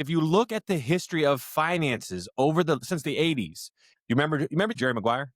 If you look at the history of finances since the 80s, you remember Jerry Maguire?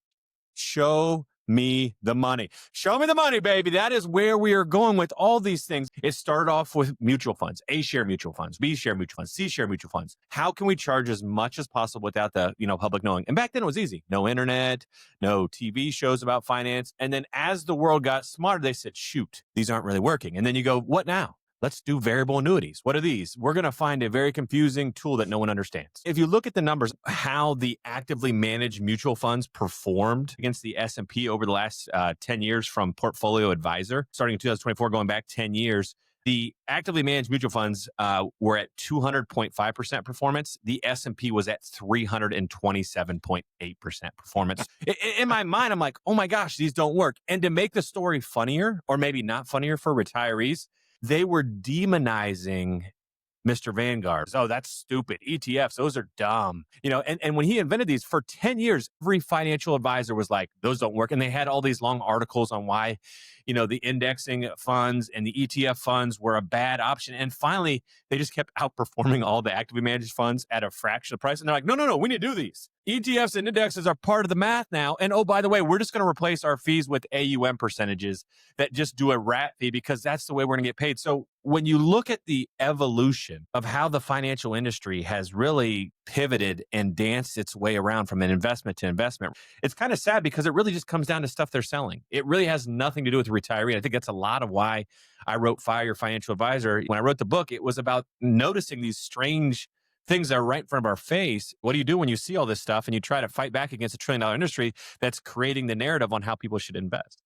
Show me the money. Show me the money, baby. That is where we are going with all these things. It started off with mutual funds, A share mutual funds, B share mutual funds, C share mutual funds. How can we charge as much as possible without the, public knowing? And back then it was easy. No internet, no TV shows about finance. And then as the world got smarter, they said, shoot, these aren't really working. And then you go, what now? Let's do variable annuities. What are these? We're going to find a very confusing tool that no one understands. If you look at the numbers, how the actively managed mutual funds performed against the S&P over the last 10 years from Portfolio Advisor, starting in 2024, going back 10 years, the actively managed mutual funds were at 200.5% performance. The S&P was at 327.8% performance. In my mind, I'm like, oh my gosh, these don't work. And to make the story funnier, or maybe not funnier for retirees, they were demonizing Mr. Vanguard. Oh, that's stupid. ETFs, those are dumb. And when he invented these for 10 years, every financial advisor was like, those don't work. And they had all these long articles on why, the indexing funds and the ETF funds were a bad option. And finally, they just kept outperforming all the actively managed funds at a fraction of the price. And they're like, no, we need to do these. ETFs and indexes are part of the math now. And oh, by the way, we're just going to replace our fees with AUM percentages that just do a rat fee because that's the way we're going to get paid. So when you look at the evolution of how the financial industry has really pivoted and danced its way around from an investment to investment, it's kind of sad because it really just comes down to stuff they're selling. It really has nothing to do with the retiree. I think that's a lot of why I wrote Fire Your Financial Advisor. When I wrote the book, it was about noticing these strange things that are right in front of our face. What do you do when you see all this stuff and you try to fight back against $1 trillion industry that's creating the narrative on how people should invest?